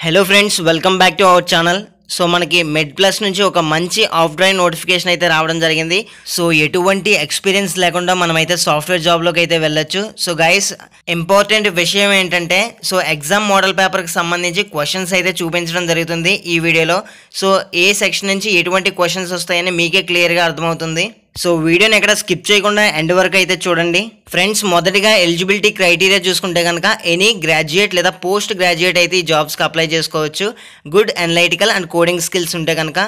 Hello friends, welcome back to our channel. So మనకి మెడ్ plus నుంచి ఒక మంచి ఆఫ్ డ్రైవ్ నోటిఫికేషన్ అయితే రావడం జరిగింది. సో ఎటువంటి ఎక్స్పీరియన్స్ లేకుండా మనమైతే సాఫ్ట్వేర్ జాబ్లోకి అయితే వెళ్ళొచ్చు. సో గైస్, ఇంపార్టెంట్ విషయం ఏంటంటే, సో ఎగ్జామ్ మోడల్ పేపర్కి సంబంధించి క్వశ్చన్స్ అయితే చూపించడం జరుగుతుంది ఈ వీడియోలో. సో ఏ సెక్షన్ నుంచి ఎటువంటి క్వశ్చన్స్ వస్తాయని మీకే క్లియర్గా అర్థమవుతుంది. సో వీడియోని ఎక్కడ స్కిప్ చేయకుండా ఎండ్ వరకు అయితే చూడండి. ఫ్రెండ్స్, మొదటిగా ఎలిజిబిలిటీ క్రైటీరియా చూసుకుంటే కనుక ఎనీ గ్రాడ్యుయేట్ లేదా పోస్ట్ గ్రాడ్యుయేట్ అయితే ఈ జాబ్స్కి అప్లై చేసుకోవచ్చు. Good analytical and coding skills ఉంటే కనుక,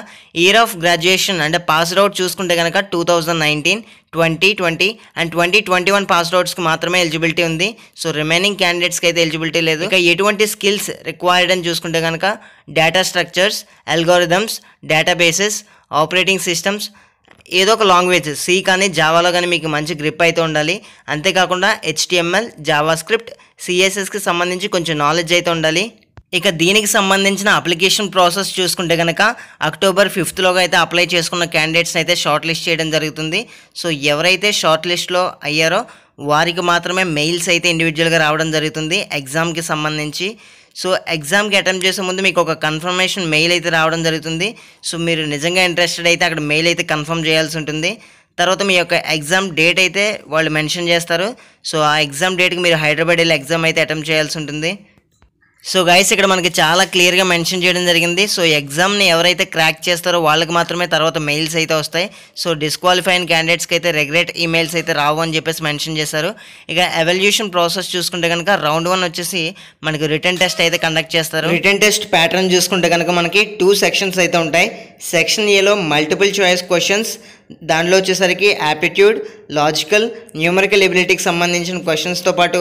ఇయర్ ఆఫ్ గ్రాడ్యుయేషన్ అంటే పాస్డ్ అవుట్ చూసుకుంటే కనుక 2019, 2020 అండ్ 2021 పాస్డ్ అవుట్స్కి మాత్రమే ఎలిజిబిలిటీ ఉంది. సో రిమైనింగ్ క్యాండిడేట్స్కి అయితే ఎలిజిబిలిటీ లేదు. ఇక ఎటువంటి స్కిల్స్ రిక్వైర్డ్ అని చూసుకుంటే కనుక, data structures, algorithms, databases, operating systems, ఏదో ఒక లాంగ్వేజ్ సి కానీ జావాలో కానీ మీకు మంచి గ్రిప్ అయితే ఉండాలి. అంతేకాకుండా హెచ్టిఎంఎల్, జావాస్క్రిప్ట్, సిఎస్ఎస్కి సంబంధించి కొంచెం నాలెడ్జ్ అయితే ఉండాలి. ఇక దీనికి సంబంధించిన అప్లికేషన్ ప్రాసెస్ చూసుకుంటే కనుక అక్టోబర్ 5th అయితే అప్లై చేసుకున్న క్యాండిడేట్స్ని అయితే షార్ట్ లిస్ట్ చేయడం జరుగుతుంది. సో ఎవరైతే షార్ట్ లిస్ట్లో అయ్యారో వారికి మాత్రమే మెయిల్స్ అయితే ఇండివిజువల్గా రావడం జరుగుతుంది ఎగ్జామ్కి సంబంధించి. సో ఎగ్జామ్కి అటెంప్ట్ చేసే ముందు మీకు ఒక కన్ఫర్మేషన్ మెయిల్ అయితే రావడం జరుగుతుంది. సో మీరు నిజంగా ఇంట్రెస్టెడ్ అయితే అక్కడ మెయిల్ అయితే కన్ఫర్మ్ చేయాల్సి ఉంటుంది. తర్వాత మీ యొక్క ఎగ్జామ్ డేట్ అయితే వాళ్ళు మెన్షన్ చేస్తారు. సో ఆ ఎగ్జామ్ డేట్కి మీరు హైదరాబాద్ వెళ్ళి ఎగ్జామ్ అయితే అటెంప్ట్ చేయాల్సి ఉంటుంది. సో గైస్, ఇక్కడ మనకి చాలా క్లియర్గా మెన్షన్ చేయడం జరిగింది. సో ఎగ్జామ్ని ఎవరైతే క్రాక్ చేస్తారో వాళ్ళకి మాత్రమే తర్వాత మెయిల్స్ అయితే వస్తాయి. సో డిస్క్వాలిఫైన్ క్యాండిడేట్స్కి అయితే రెగ్రెట్ ఈమెయిల్స్ అయితే రావు అని చెప్పేసి మెన్షన్ చేశారు. ఇక ఎవల్యూషన్ ప్రాసెస్ చూసుకుంటే కనుక రౌండ్ 1 వచ్చేసి మనకి రిటర్న్ టెస్ట్ అయితే కండక్ట్ చేస్తారు. రిటర్న్ టెస్ట్ ప్యాటర్న్ చూసుకుంటే కనుక మనకి 2 సెక్షన్స్ అయితే ఉంటాయి. సెక్షన్ ఏలో మల్టిపుల్ చాయిస్ క్వశ్చన్స్, దానిలో వచ్చేసరికి యాప్టిట్యూడ్, లాజికల్, న్యూమరికల్ ఎబిలిటీకి సంబంధించిన క్వశ్చన్స్తో పాటు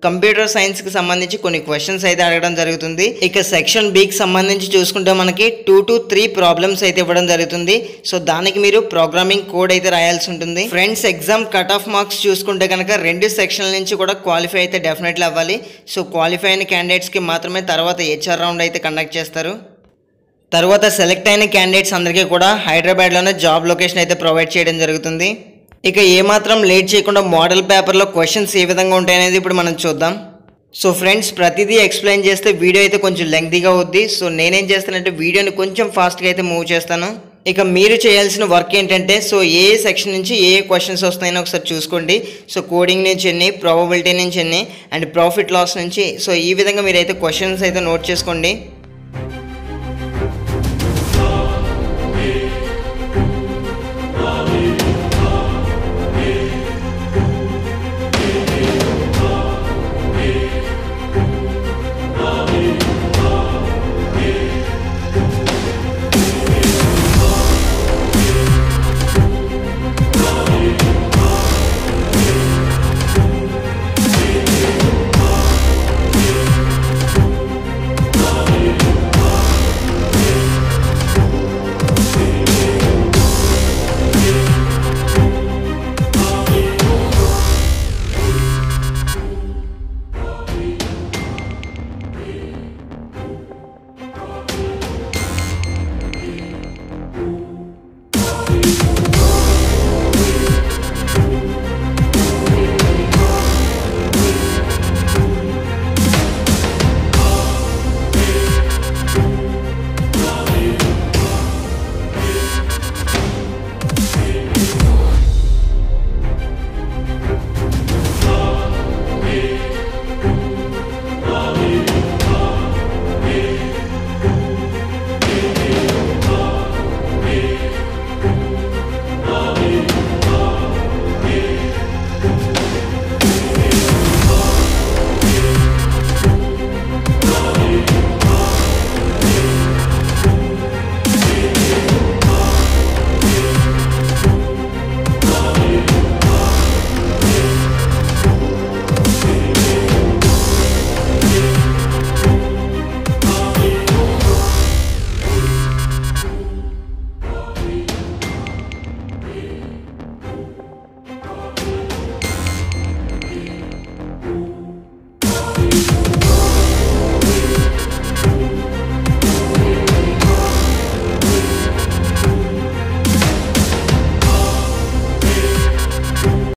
కంప్యూటర్ సైన్స్కి సంబంధించి కొన్ని క్వశ్చన్స్ అయితే అడగడం జరుగుతుంది. ఇక సెక్షన్ బికి సంబంధించి చూసుకుంటే మనకి 2 to 3 ప్రాబ్లమ్స్ అయితే ఇవ్వడం జరుగుతుంది. సో దానికి మీరు ప్రోగ్రామింగ్ కోడ్ అయితే రాయాల్సి ఉంటుంది. Friends, exam cut off marks చూసుకుంటే కనుక 2 సెక్షన్ల నుంచి కూడా క్వాలిఫై అయితే డెఫినెట్లీ అవ్వాలి. సో క్వాలిఫై అయిన క్యాండిడేట్స్కి మాత్రమే తర్వాత హెచ్ఆర్ రౌండ్ అయితే కండక్ట్ చేస్తారు. తర్వాత సెలెక్ట్ అయిన క్యాండిడేట్స్ అందరికీ కూడా హైదరాబాద్లోనే జాబ్ లొకేషన్ అయితే ప్రొవైడ్ చేయడం జరుగుతుంది. ఇక ఏమాత్రం లేట్ చేయకుండా మోడల్ పేపర్లో క్వశ్చన్స్ ఏ విధంగా ఉంటాయనేది ఇప్పుడు మనం చూద్దాం. సో ఫ్రెండ్స్, ప్రతిదీ ఎక్స్ప్లెయిన్ చేస్తే వీడియో అయితే కొంచెం లెంగ్తీగా అవుద్ది. సో నేనేం చేస్తానంటే వీడియోని కొంచెం ఫాస్ట్గా అయితే మూవ్ చేస్తాను. ఇక మీరు చేయాల్సిన వర్క్ ఏంటంటే, సో ఏ సెక్షన్ నుంచి ఏ క్వశ్చన్స్ వస్తాయని ఒకసారి చూసుకోండి. సో కోడింగ్ నుంచి ఎన్ని, ప్రాబబిలిటీ నుంచి ఎన్ని, అండ్ ప్రాఫిట్ లాస్ నుంచి, సో ఈ విధంగా మీరైతే క్వశ్చన్స్ అయితే నోట్ చేసుకోండి.